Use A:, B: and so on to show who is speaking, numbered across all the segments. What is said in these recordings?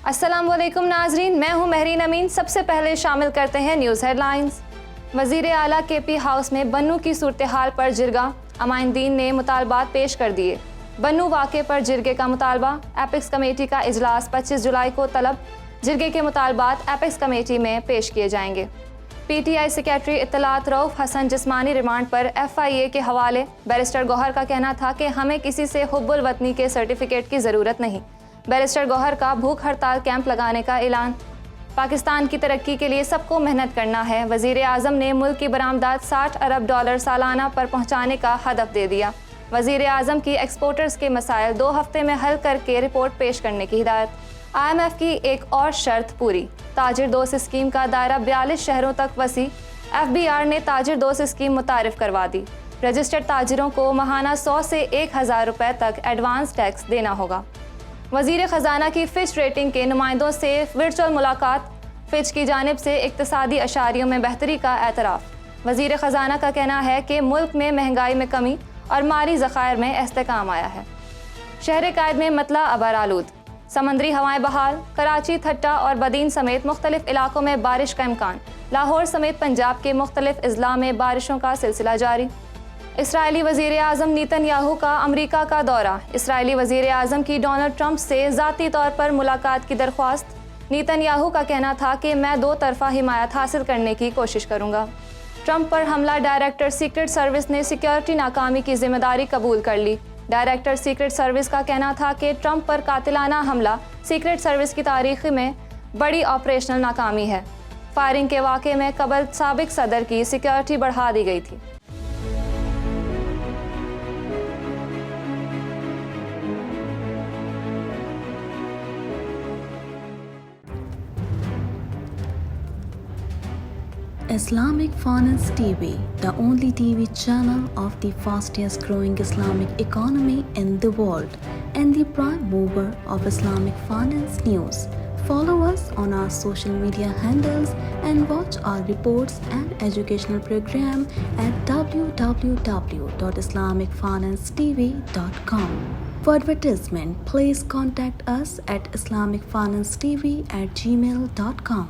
A: السلام علیکم ناظرین، میں ہوں مہرین امین۔ سب سے پہلے شامل کرتے ہیں نیوز ہیڈ لائنز۔ وزیر اعلیٰ کے پی ہاؤس میں بنوں کی صورتحال پر جرگہ، امائندین نے مطالبات پیش کر دیے۔ بنوں واقعے پر جرگے کا مطالبہ، ایپیکس کمیٹی کا اجلاس 25 جولائی کو طلب۔ جرگے کے مطالبات ایپیکس کمیٹی میں پیش کیے جائیں گے۔ پی ٹی آئی سیکریٹری اطلاعات رؤف حسن جسمانی ریمانڈ پر ایف آئی اے کے حوالے۔ بیرسٹر گوہر کا کہنا تھا کہ ہمیں کسی سے حب الوطنی کے سرٹیفکیٹ کی ضرورت نہیں۔ بیرسٹر گوہر کا بھوک ہڑتال کیمپ لگانے کا اعلان۔ پاکستان کی ترقی کے لیے سب کو محنت کرنا ہے، وزیر اعظم نے ملک کی برآمدات $60 ارب سالانہ پر پہنچانے کا ہدف دے دیا۔ وزیر اعظم کی ایکسپورٹرز کے مسائل 2 ہفتے میں حل کر کے رپورٹ پیش کرنے کی ہدایت۔ آئی ایم ایف کی ایک اور شرط پوری، تاجر دوست اسکیم کا دائرہ 42 شہروں تک وسیع۔ ایف بی آر نے تاجر دوست اسکیم متعارف کروا دی۔ رجسٹرڈ تاجروں کو ماہانہ 100 سے 1000 روپے تک ایڈوانس ٹیکس دینا ہوگا۔ وزیر خزانہ کی فچ ریٹنگ کے نمائندوں سے ورچوئل ملاقات، فچ کی جانب سے اقتصادی اشاریوں میں بہتری کا اعتراف۔ وزیر خزانہ کا کہنا ہے کہ ملک میں مہنگائی میں کمی اور مالی ذخائر میں استحکام آیا ہے۔ شہر قائد میں مطلع ابر آلود، سمندری ہوائیں بحال، کراچی، تھٹا اور بدین سمیت مختلف علاقوں میں بارش کا امکان۔ لاہور سمیت پنجاب کے مختلف اضلاع میں بارشوں کا سلسلہ جاری۔ اسرائیلی وزیر اعظم نیتن یاہو کا امریکہ کا دورہ، اسرائیلی وزیر اعظم کی ڈونلڈ ٹرمپ سے ذاتی طور پر ملاقات کی درخواست۔ نیتن یاہو کا کہنا تھا کہ میں 2 طرفہ حمایت حاصل کرنے کی کوشش کروں گا۔ ٹرمپ پر حملہ، ڈائریکٹر سیکرٹ سروس نے سیکیورٹی ناکامی کی ذمہ داری قبول کر لی۔ ڈائریکٹر سیکرٹ سروس کا کہنا تھا کہ ٹرمپ پر قاتلانہ حملہ سیکرٹ سروس کی تاریخ میں بڑی آپریشنل ناکامی ہے۔ فائرنگ کے واقعے میں قبل سابق صدر کی سیکیورٹی بڑھا دی گئی تھی۔
B: Islamic Finance TV, the only TV channel of the fastest growing Islamic economy in the world and the prime mover of Islamic finance news. Follow us on our social media handles and watch our reports and educational program at www.islamicfinancetv.com. For advertisement, please contact us at islamicfinancetv@gmail.com.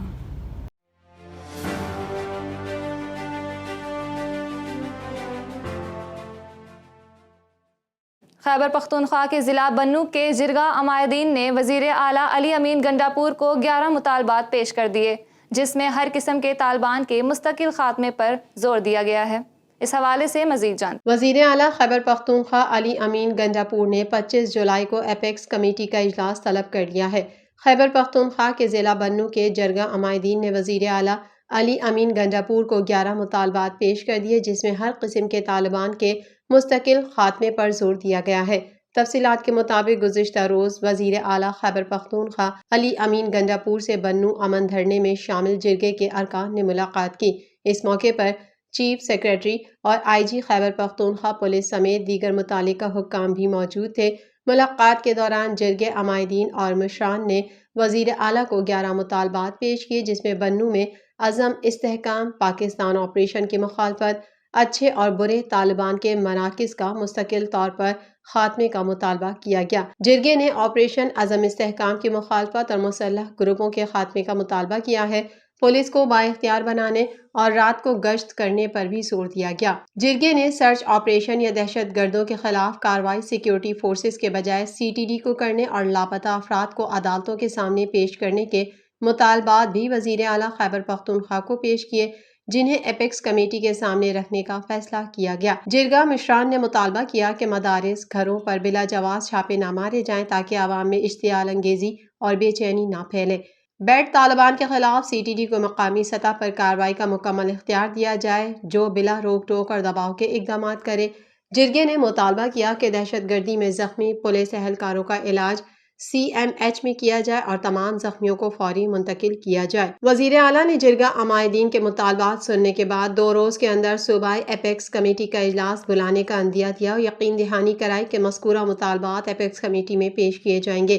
A: Khyber Pakhtunkhwa کے ضلع بنوں کے جرگہ امائدین نے وزیر اعلیٰ علی امین گنڈاپور کو 11 مطالبات پیش کر دیے، جس میں ہر قسم کے طالبان کے مستقل خاتمے پر زور دیا گیا ہے۔ اس حوالے سے مزید جان
C: وزیر اعلیٰ خیبر پختونخوا علی امین گنڈاپور نے 25 جولائی کو ایپیکس کمیٹی کا اجلاس طلب کر لیا ہے۔ خیبر پختونخوا کے ضلع بنوں کے جرگہ امائدین نے وزیر اعلیٰ علی امین گنڈاپور کو 11 مطالبات پیش کر دیے، جس میں ہر قسم کے طالبان کے مستقل خاتمے پر زور دیا گیا ہے۔ تفصیلات کے مطابق گزشتہ روز وزیر اعلیٰ خیبر پختونخوا علی امین گنڈاپور سے بنوں امن دھرنے میں شامل جرگے کے ارکان نے ملاقات کی۔ اس موقع پر چیف سیکریٹری اور آئی جی خیبر پختونخوا پولیس سمیت دیگر متعلقہ حکام بھی موجود تھے۔ ملاقات کے دوران جرگے امائدین اور مشران نے وزیر اعلیٰ کو 11 مطالبات پیش کیے، جس میں بنوں میں عزم، استحکام، پاکستان آپریشن کی مخالفت، اچھے اور برے طالبان کے مراکز کا مستقل طور پر خاتمے کا مطالبہ کیا گیا۔ جرگے نے آپریشن عزم استحکام کی مخالفت اور مسلح گروپوں کے خاتمے کا مطالبہ کیا ہے۔ پولیس کو بااختیار بنانے اور رات کو گشت کرنے پر بھی زور دیا گیا۔ جرگے نے سرچ آپریشن یا دہشت گردوں کے خلاف کارروائی سیکیورٹی فورسز کے بجائے CTD کو کرنے اور لاپتہ افراد کو عدالتوں کے سامنے پیش کرنے کے مطالبات بھی وزیر اعلیٰ خیبر پختونخوا کو پیش کیے، جنہیں ایپیکس کمیٹی کے سامنے رکھنے کا فیصلہ کیا گیا۔ جرگہ مشران نے مطالبہ کیا کہ مدارس، گھروں پر بلا جواز چھاپے نہ مارے جائیں تاکہ عوام میں اشتعال انگیزی اور بے چینی نہ پھیلے۔ بیڈ طالبان کے خلاف CTD کو مقامی سطح پر کارروائی کا مکمل اختیار دیا جائے، جو بلا روک ٹوک اور دباؤ کے اقدامات کرے۔ جرگے نے مطالبہ کیا کہ دہشت گردی میں زخمی پولیس اہلکاروں کا علاج CMH میں کیا جائے اور تمام زخمیوں کو فوری منتقل کیا جائے۔ وزیر اعلیٰ نے جرگہ امائدین کے مطالبات سننے کے بعد 2 روز کے اندر صوبائی ایپیکس کمیٹی کا اجلاس بلانے کا عندیہ دیا اور یقین دہانی کرائی کہ مذکورہ مطالبات ایپیکس کمیٹی میں پیش کیے جائیں گے۔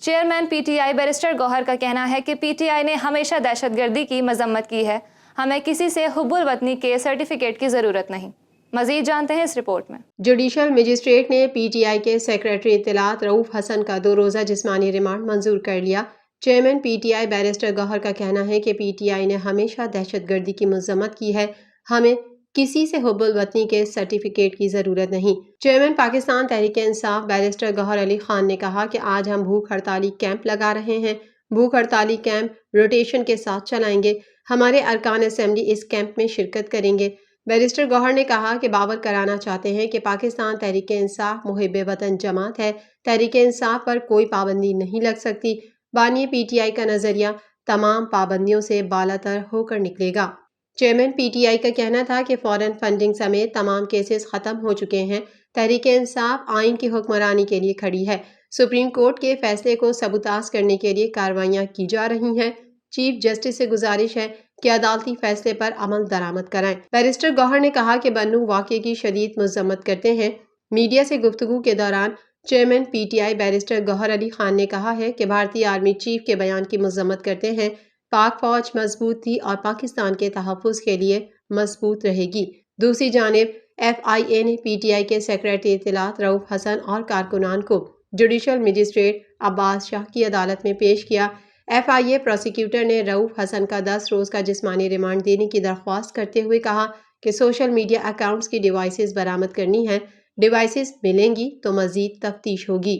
A: چیئرمین PTI بیرسٹر گوہر کا کہنا ہے کہ PTI نے ہمیشہ دہشت گردی کی مذمت کی ہے، ہمیں کسی سے حب الوطنی کے سرٹیفکیٹ کی ضرورت نہیں۔ مزید جانتے ہیں اس رپورٹ میں۔
C: جوڈیشل مجسٹریٹ نے PTI کے سیکریٹری اطلاعات رؤف حسن کا 2 روزہ جسمانی ریمانڈ منظور کر لیا۔ Chairman P T I barrister Gohar کا کہنا ہے کہ پی ٹی آئی نے ہمیشہ دہشت گردی کی مذمت کی ہے، ہمیں کسی سے حب الوطنی کے سرٹیفکیٹ کی ضرورت نہیں۔ چیئرمین پاکستان تحریک انصاف بیرسٹر گوہر علی خان نے کہا کہ آج ہم بھوک ہڑتالی کیمپ لگا رہے ہیں، بھوک ہڑتالی کیمپ روٹیشن کے ساتھ چلائیں گے، ہمارے ارکان اسمبلی اس کیمپ میں شرکت کریں گے۔ بیرسٹر گوہر نے کہا کہ باور کرانا چاہتے ہیں کہ پاکستان تحریک انصاف محب وطن جماعت ہے، تحریک انصاف پر کوئی پابندی نہیں لگ سکتی۔ بانی پی ٹی آئی کا نظریہ تمام پابندیوں سے بالاتر ہو کر نکلے گا۔ چیئرمین پی ٹی آئی کا کہنا تھا کہ فورن فنڈنگ سمیت تمام کیسز ختم ہو چکے ہیں، تحریک انصاف آئین کی حکمرانی کے لیے کھڑی ہے، سپریم کورٹ کے فیصلے کو سبوتاژ کرنے کے لیے کارروائیاں کی جا رہی ہیں، چیف جسٹس سے گزارش ہے کہ عدالتی فیصلے پر عمل درآمد کرائیں۔ بیرسٹر گوہر نے کہا کہ بنو واقعے کی شدید مذمت کرتے ہیں۔ میڈیا سے گفتگو کے دوران chairman P T I barrister Gohar Ali Khan نے کہا ہے کہ بھارتی آرمی چیف کے بیان کی مذمت کرتے ہیں، پاک فوج مضبوط تھی اور پاکستان کے تحفظ کے لیے مضبوط رہے گی۔ دوسری جانب ایف آئی اے نے پی ٹی آئی کے سیکریٹری اطلاعات رؤف حسن اور کارکنان کو جوڈیشل مجسٹریٹ عباس شاہ کی عدالت میں پیش کیا۔ ایف آئی اے پروسیکیوٹر نے رؤف حسن کا 10 روز کا جسمانی ریمانڈ دینے کی درخواست کرتے ہوئے کہا کہ سوشل میڈیا اکاؤنٹس کی ڈیوائسز برآمد کرنی ہیں، ڈیوائسز ملیں گی تو مزید تفتیش ہوگی۔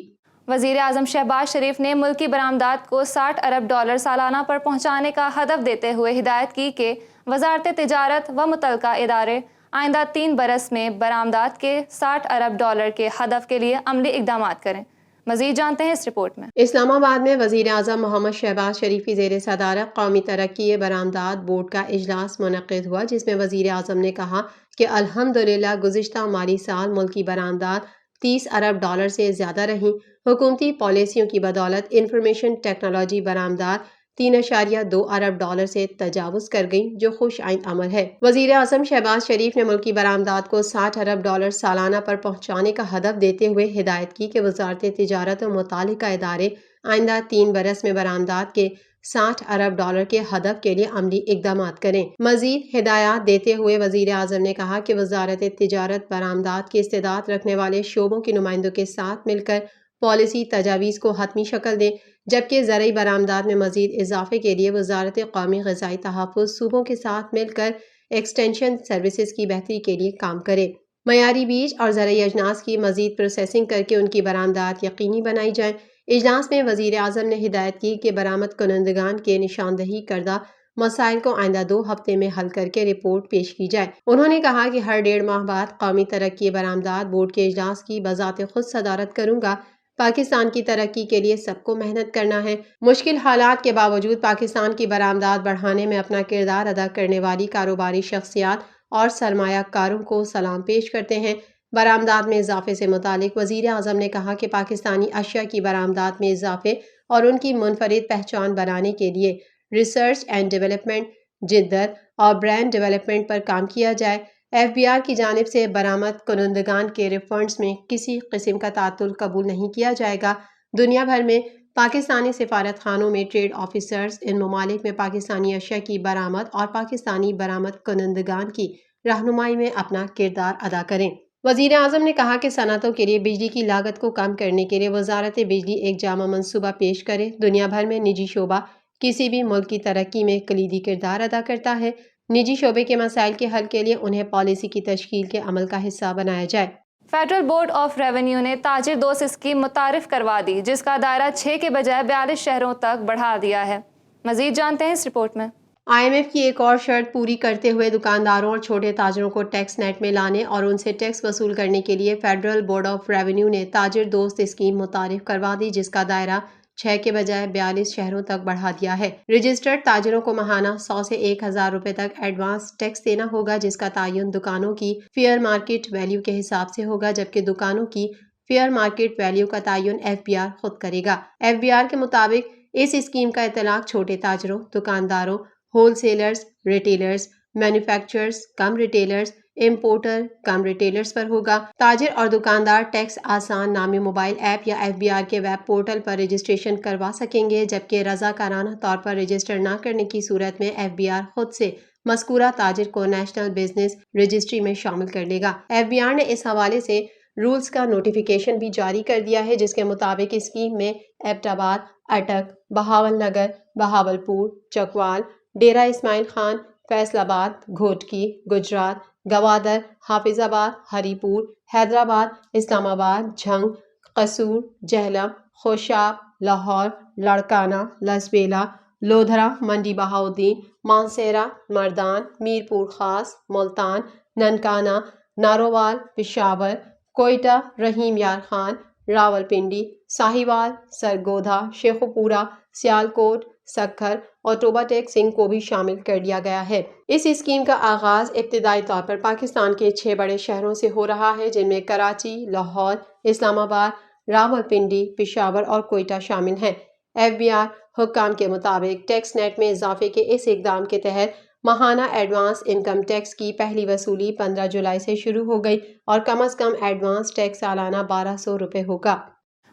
A: وزیر اعظم شہباز شریف نے ملکی برآمدات کو $60 ارب سالانہ پر پہنچانے کا ہدف دیتے ہوئے ہدایت کی کہ وزارت تجارت و متعلقہ ادارے آئندہ 3 برس میں برآمدات کے $60 ارب کے ہدف کے لیے عملی اقدامات کریں۔ مزید جانتے ہیں اس رپورٹ میں۔
C: اسلام آباد میں وزیر اعظم محمد شہباز شریف کی زیر صدارت قومی ترقی برآمدات بورڈ کا اجلاس منعقد ہوا، جس میں وزیر اعظم نے کہا کہ الحمدللہ گزشتہ مالی سال ملکی برآمدات $30 ارب سے زیادہ رہیں۔ حکومتی پالیسیوں کی بدولت انفارمیشن ٹیکنالوجی برآمدات $3.2 ارب سے تجاوز کر گئیں، جو خوش آئند امر ہے۔ وزیر اعظم شہباز شریف نے ملکی برآمدات کو $60 ارب سالانہ پر پہنچانے کا ہدف دیتے ہوئے ہدایت کی کہ وزارت تجارت و متعلقہ ادارے آئندہ 3 برس میں برآمدات کے $60 ارب کے ہدف کے لیے عملی اقدامات کریں۔ مزید ہدایات دیتے ہوئے وزیر اعظم نے کہا کہ وزارت تجارت برآمدات کی استعداد رکھنے والے شعبوں کے نمائندوں کے ساتھ مل کر پالیسی تجاویز کو حتمی شکل دیں، جبکہ زرعی برآمدات میں مزید اضافے کے لیے وزارت قومی غذائی تحفظ صوبوں کے ساتھ مل کر ایکسٹینشن سروسز کی بہتری کے لیے کام کرے، معیاری بیج اور زرعی اجناس کی مزید پروسیسنگ کر کے ان کی برآمدات یقینی بنائی جائیں۔ اجلاس میں وزیر اعظم نے ہدایت کی کہ برآمد کنندگان کے نشاندہی کردہ مسائل کو آئندہ 2 ہفتے میں حل کر کے رپورٹ پیش کی جائے۔ انہوں نے کہا کہ ہر 1.5 ماہ بعد قومی ترقی برآمدات بورڈ کے اجلاس کی بذات خود صدارت کروں گا۔ پاکستان کی ترقی کے لیے سب کو محنت کرنا ہے۔ مشکل حالات کے باوجود پاکستان کی برآمدات بڑھانے میں اپنا کردار ادا کرنے والی کاروباری شخصیات اور سرمایہ کاروں کو سلام پیش کرتے ہیں۔ برآمدات میں اضافے سے متعلق وزیر اعظم نے کہا کہ پاکستانی اشیاء کی برآمدات میں اضافے اور ان کی منفرد پہچان بنانے کے لیے ریسرچ اینڈ ڈیولپمنٹ، جدت اور برانڈ ڈیولپمنٹ پر کام کیا جائے۔ ایف بی آر کی جانب سے برآمد کنندگان کے ریفنڈز میں کسی قسم کا تعطل قبول نہیں کیا جائے گا۔ دنیا بھر میں پاکستانی سفارت خانوں میں ٹریڈ آفیسرز ان ممالک میں پاکستانی اشیاء کی برآمد اور پاکستانی برآمد کنندگان کی رہنمائی میں اپنا کردار ادا کریں۔ وزیر اعظم نے کہا کہ صنعتوں کے لیے بجلی کی لاگت کو کم کرنے کے لیے وزارت بجلی ایک جامع منصوبہ پیش کرے۔ دنیا بھر میں نجی شعبہ کسی بھی ملک کی ترقی میں کلیدی کردار ادا کرتا ہے۔ نجی شعبے کے مسائل کے حل کے لیے انہیں پالیسی کی تشکیل کے عمل کا حصہ بنایا جائے۔
A: فیڈرل بورڈ آف ریونیو نے تاجر دوست اسکیم متعارف کروا دی، جس کا دائرہ 6 کے بجائے 42 شہروں تک بڑھا دیا ہے۔ مزید جانتے ہیں اس رپورٹ میں۔
C: آئی ایم ایف کی ایک اور شرط پوری کرتے ہوئے دکانداروں اور چھوٹے تاجروں کو ٹیکس نیٹ میں لانے اور ان سے ٹیکس وصول کرنے کے لیے فیڈرل بورڈ آف ریونیو نے تاجر دوست اسکیم متعارف کروا دی، جس کا دائرہ 6 کے بجائے 42 شہروں تک بڑھا دیا ہے۔ رجسٹرڈ تاجروں کو ماہانہ 100 سے 1000 روپے تک ایڈوانس ٹیکس دینا ہوگا، جس کا تعین دکانوں کی فیئر مارکیٹ ویلیو کے حساب سے ہوگا، جبکہ دکانوں کی فیئر مارکیٹ ویلیو کا تعین ایف بی آر خود کرے گا۔ ایف بی آر کے مطابق اس اسکیم کا اطلاق چھوٹے تاجروں، دکانداروں، ہول سیلرز، ریٹیلرز، مینوفیکچررز کم ریٹیلرز، امپورٹر کم ریٹیلرز پر ہوگا۔ تاجر اور دکاندار ٹیکس آسان نامی موبائل ایپ یا ایف بی آر کے ویب پورٹل پر رجسٹریشن کروا سکیں گے، جبکہ رضاکارانہ طور پر رجسٹر نہ کرنے کی صورت میں ایف بی آر خود سے مذکورہ تاجر کو نیشنل بزنس رجسٹری میں شامل کر لے گا۔ ایف بی آر نے اس حوالے سے رولز کا نوٹیفیکیشن بھی جاری کر دیا ہے، جس کے مطابق اسکیم میں ایبٹ آباد، اٹک، بہاول نگر، بہاولپور، چکوال، ڈیرہ اسماعیل خان، فیصل آباد، گھوٹکی، گجرات، گوادر، حافظ آباد، ہری پور، حیدرآباد، اسلام آباد، جھنگ، قصور، جہلم، خوشاب، لاہور، لاڑکانہ، لسبیلا، لودھرا، منڈی بہاؤدین، مانسہرہ، مردان، میرپور خاص، ملتان، ننکانہ، نارووال، پشاور، کوئٹہ، رحیم یار خان، راولپنڈی، ساہیوال، سرگودھا، شیخوپورہ، سیالکوٹ، سکھر اور ٹوبا ٹیک سنگھ کو بھی شامل کر لیا گیا ہے۔ اس اسکیم کا آغاز ابتدائی طور پر پاکستان کے 6 بڑے شہروں سے ہو رہا ہے، جن میں کراچی، لاہور، اسلام آباد، راولپنڈی، پشاور اور کوئٹہ شامل ہیں۔ FBR حکام کے مطابق ٹیکس نیٹ میں اضافے کے اس اقدام کے تحت ماہانہ ایڈوانس انکم ٹیکس کی پہلی وصولی 15 جولائی سے شروع ہو گئی اور کم از کم ایڈوانس ٹیکس سالانہ 1200 روپے ہوگا۔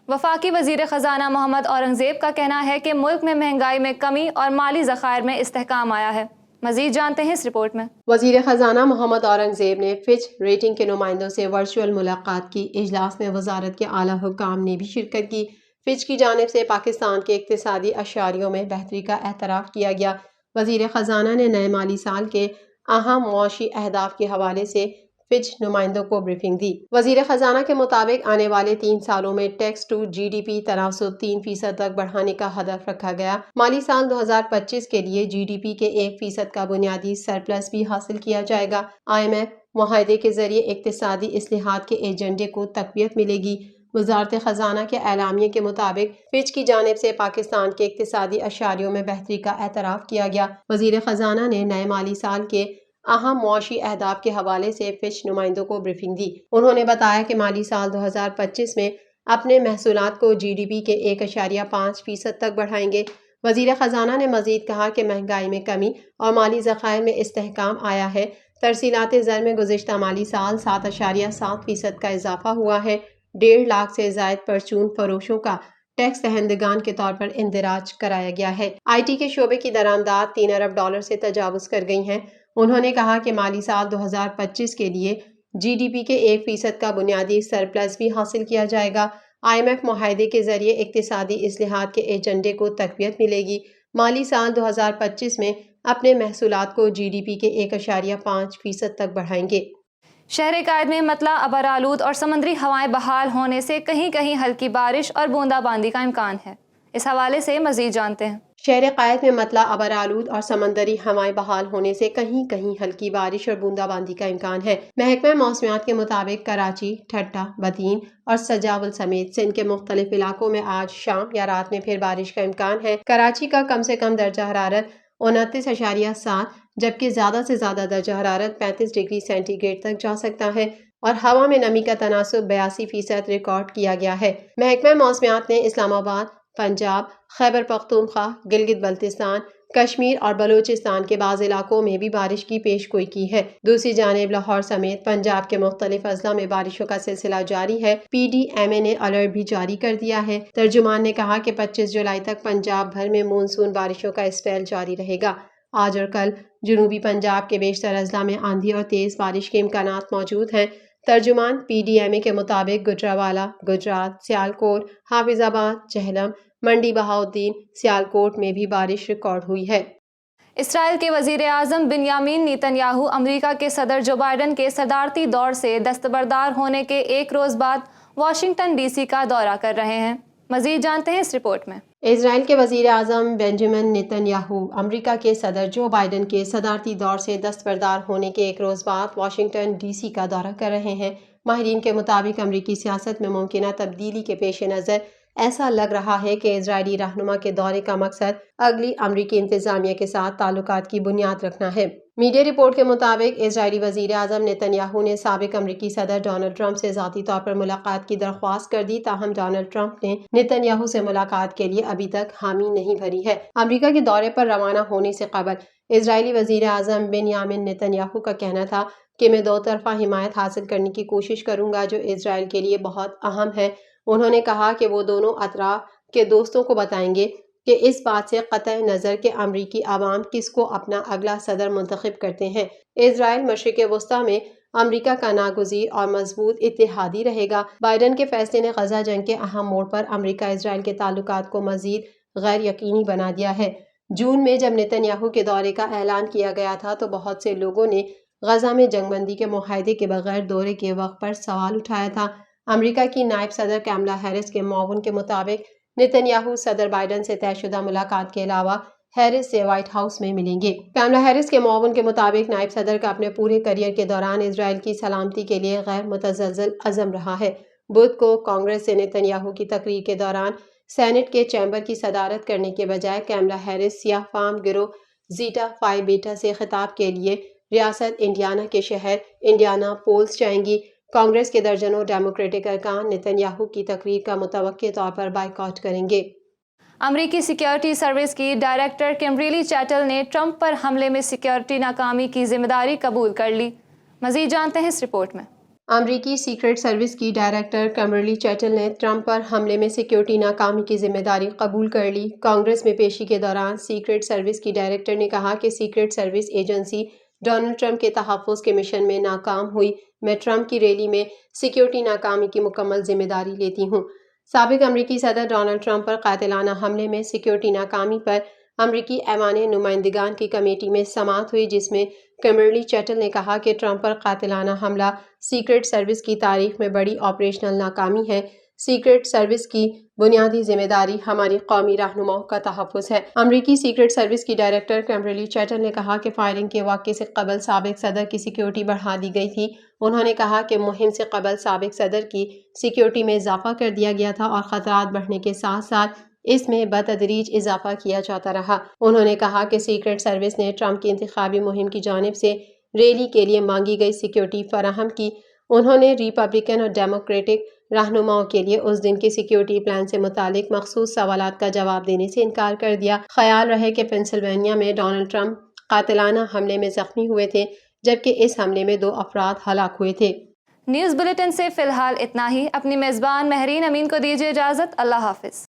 A: وفاقی وزیر خزانہ محمد اورنگزیب کا کہنا ہے کہ ملک میں مہنگائی میں کمی اور مالی ذخائر میں استحکام آیا ہے۔ مزید جانتے ہیں اس رپورٹ میں۔
C: وزیر خزانہ محمد اورنگزیب نے فچ ریٹنگ کے نمائندوں سے ورچوئل ملاقات کی۔ اجلاس میں وزارت کے اعلیٰ حکام نے بھی شرکت کی۔ فچ کی جانب سے پاکستان کے اقتصادی اشاریوں میں بہتری کا اعتراف کیا گیا۔ وزیر خزانہ نے نئے مالی سال کے اہم معاشی اہداف کے حوالے سے فچ نمائندوں کو بریفنگ دی۔ وزیر خزانہ کے مطابق آنے والے 3 سالوں میں ٹیکس ٹو GDP تناسب 3% تک بڑھانے کا ہدف رکھا گیا۔ مالی سال 2025 کے لیے GDP کے 1% کا بنیادی سرپلس بھی حاصل کیا جائے گا۔ IMF معاہدے کے ذریعے اقتصادی اصلاحات کے ایجنڈے کو تقویت ملے گی۔ وزارت خزانہ کے اعلامیے کے مطابق فچ کی جانب سے پاکستان کے اقتصادی اشاریوں میں بہتری کا اعتراف کیا گیا۔ وزیر خزانہ نے نئے مالی سال کے اہم معاشی اہداف کے حوالے سے فچ نمائندوں کو بریفنگ دی۔ انہوں نے بتایا کہ مالی سال 2025 میں اپنے محصولات کو GDP کے 1.5% تک بڑھائیں گے۔ وزیر خزانہ نے مزید کہا کہ مہنگائی میں کمی اور مالی ذخائر میں استحکام آیا ہے۔ ترسیلات زر میں گزشتہ مالی سال 7.7% کا اضافہ ہوا ہے۔ 1.5 لاکھ سے زائد پرچون فروشوں کا ٹیکس دہندگان کے طور پر اندراج کرایا گیا ہے۔ IT کے شعبے کی درآمدات $3 ارب سے تجاوز کر گئی ہیں۔ انہوں نے کہا کہ مالی سال 2025 کے لیے GDP کے 1% کا بنیادی سرپلس بھی حاصل کیا جائے گا۔ IMF معاہدے کے ذریعے اقتصادی اصلاحات کے ایجنڈے کو تقویت ملے گی۔ مالی سال 2025 میں اپنے محصولات کو GDP کے 1.5% تک بڑھائیں گے۔
A: شہر قائد میں مطلع ابرآلود اور سمندری ہوائیں بحال ہونے سے کہیں کہیں ہلکی بارش اور بوندا باندی کا امکان ہے۔ اس حوالے سے مزید جانتے ہیں۔
C: شہر قائد میں مطلع ابرآلود اور سمندری ہوائیں بحال ہونے سے کہیں کہیں ہلکی بارش اور بوندا باندی کا امکان ہے۔ محکمہ موسمیات کے مطابق کراچی، ٹھٹہ، بدین اور سجاول سمیت سندھ کے مختلف علاقوں میں آج شام یا رات میں پھر بارش کا امکان ہے۔ کراچی کا کم سے کم درجہ حرارت 29.7 جبکہ زیادہ سے زیادہ درجہ حرارت 35 ڈگری سینٹی گریڈ تک جا سکتا ہے اور ہوا میں نمی کا تناسب 82% ریکارڈ کیا گیا ہے۔ محکمہ موسمیات نے اسلام آباد، پنجاب، خیبر پختونخوا، گلگت بلتستان، کشمیر اور بلوچستان کے بعض علاقوں میں بھی بارش کی پیش گوئی کی ہے۔ دوسری جانب لاہور سمیت پنجاب کے مختلف اضلاع میں بارشوں کا سلسلہ جاری ہے۔ PDMA نے الرٹ بھی جاری کر دیا ہے۔ ترجمان نے کہا کہ 25 جولائی تک پنجاب بھر میں مونسون بارشوں کا اسپیل جاری رہے گا۔ آج اور کل جنوبی پنجاب کے بیشتر اضلاع میں آندھی اور تیز بارش کے امکانات موجود ہیں۔ ترجمان PDMA کے مطابق گجرانوالہ، گجرات، سیالکوٹ، حافظ آباد، جہلم، منڈی بہاؤدین، سیالکوٹ میں بھی بارش ریکارڈ ہوئی ہے۔
A: اسرائیل کے وزیر اعظم بنیامین نیتن یاہو امریکہ کے صدر جو بائیڈن کے صدارتی دور سے دستبردار ہونے کے 1 روز بعد واشنگٹن DC کا دورہ کر رہے ہیں۔ مزید جانتے ہیں اس رپورٹ میں۔
C: اسرائیل کے وزیر اعظم بنجامن نیتن یاہو امریکہ کے صدر جو بائیڈن کے صدارتی دور سے دستبردار ہونے کے 1 روز بعد واشنگٹن DC کا دورہ کر رہے ہیں۔ ماہرین کے مطابق امریکی سیاست میں ممکنہ تبدیلی کے پیش نظر ایسا لگ رہا ہے کہ اسرائیلی رہنما کے دورے کا مقصد اگلی امریکی انتظامیہ کے ساتھ تعلقات کی بنیاد رکھنا ہے۔ میڈیا رپورٹ کے مطابق اسرائیلی وزیر اعظم نیتن یاہو نے سابق امریکی صدر ڈونلڈ ٹرمپ سے ذاتی طور پر ملاقات کی درخواست کر دی، تاہم ڈونلڈ ٹرمپ نے نیتن یاہو سے ملاقات کے لیے ابھی تک حامی نہیں بھری ہے۔ امریکہ کے دورے پر روانہ ہونے سے قبل اسرائیلی وزیر اعظم بنیامین نیتن یاہو کا کہنا تھا کہ میں 2 طرفہ حمایت حاصل کرنے کی کوشش کروں گا جو اسرائیل کے لیے بہت اہم ہے۔ انہوں نے کہا کہ وہ دونوں اطراف کے دوستوں کو بتائیں گے کہ اس بات سے قطع نظر کہ امریکی عوام کس کو اپنا اگلا صدر منتخب کرتے ہیں، اسرائیل مشرق وسطیٰ میں امریکہ کا ناگزیر اور مضبوط اتحادی رہے گا۔ بائیڈن کے فیصلے نے غزہ جنگ کے اہم موڑ پر امریکہ اسرائیل کے تعلقات کو مزید غیر یقینی بنا دیا ہے۔ جون میں جب نیتن یاہو کے دورے کا اعلان کیا گیا تھا تو بہت سے لوگوں نے غزہ میں جنگ بندی کے معاہدے کے بغیر دورے کے وقت پر سوال اٹھایا تھا۔ امریکہ کی نائب صدر کیملا ہیرس کے معاون کے مطابق نیتن یاہو صدر بائیڈن سے طے شدہ ملاقات کے علاوہ ہیرس سے وائٹ ہاؤس میں ملیں گے۔ کیملا ہیرس کے معاون کے مطابق نائب صدر کا اپنے پورے کیریئر کے دوران اسرائیل کی سلامتی کے لیے غیر متزلزل عزم رہا ہے۔ بدھ کو کانگریس سے نیتن یاہو کی تقریر کے دوران سینٹ کے چیمبر کی صدارت کرنے کے بجائے کیملا ہیرس سیاہ فام گروہ زیٹا فائی بیٹا سے خطاب کے لیے ریاست انڈیانا کے شہر انڈیانا پولس جائیں گی۔ کانگریس کے درجنوں ڈیموکریٹک ارکان نیتن یاہو کی تقریر کا متوقع طور پر بائیکاٹ کریں گے۔
A: امریکی سیکیورٹی سروس کی ڈائریکٹر کمبرلی چیٹل نے ٹرمپ پر حملے میں سیکیورٹی ناکامی کی ذمہ داری قبول کر لی۔ مزید جانتے ہیں اس رپورٹ میں۔
C: امریکی سیکرٹ سروس کی ڈائریکٹر کمبرلی چیٹل نے ٹرمپ پر حملے میں سیکیورٹی ناکامی کی ذمہ داری قبول کر لی۔ کانگریس میں پیشی کے دوران سیکرٹ سروس کی ڈائریکٹر نے کہا کہ secret service agency Donald Trump کے تحفظ کے مشن میں ناکام ہوئی۔ میں ٹرمپ کی ریلی میں سیکیورٹی ناکامی کی مکمل ذمہ داری لیتی ہوں۔ سابق امریکی صدر ڈونلڈ ٹرمپ پر قاتلانہ حملے میں سیکیورٹی ناکامی پر امریکی ایوان نمائندگان کی کمیٹی میں سماعت ہوئی، جس میں کمبرلی چیٹل نے کہا کہ ٹرمپ پر قاتلانہ حملہ سیکرٹ سروس کی تاریخ میں بڑی آپریشنل ناکامی ہے۔ سیکرٹ سروس کی بنیادی ذمہ داری ہماری قومی رہنماؤں کا تحفظ ہے۔ امریکی سیکرٹ سروس کی ڈائریکٹر کمبرلی چیٹل نے کہا کہ فائرنگ کے واقعے سے قبل سابق صدر کی سیکیورٹی بڑھا دی گئی تھی۔ انہوں نے کہا کہ مہم سے قبل سابق صدر کی سیکیورٹی میں اضافہ کر دیا گیا تھا اور خطرات بڑھنے کے ساتھ ساتھ اس میں بتدریج اضافہ کیا جاتا رہا۔ انہوں نے کہا کہ سیکرٹ سروس نے ٹرمپ کی انتخابی مہم کی جانب سے ریلی کے لیے مانگی گئی سیکیورٹی فراہم کی۔ انہوں نے ریپبلکن اور ڈیموکریٹک رہنماؤں کے لیے اس دن کے سیکیورٹی پلان سے متعلق مخصوص سوالات کا جواب دینے سے انکار کر دیا۔ خیال رہے کہ پنسلوینیا میں ڈونلڈ ٹرمپ قاتلانہ حملے میں زخمی ہوئے تھے، جبکہ اس حملے میں 2 افراد ہلاک ہوئے تھے۔
A: نیوز بلیٹن سے فی الحال اتنا ہی۔ اپنی میزبان مہرین امین کو دیجیے اجازت۔ اللہ حافظ۔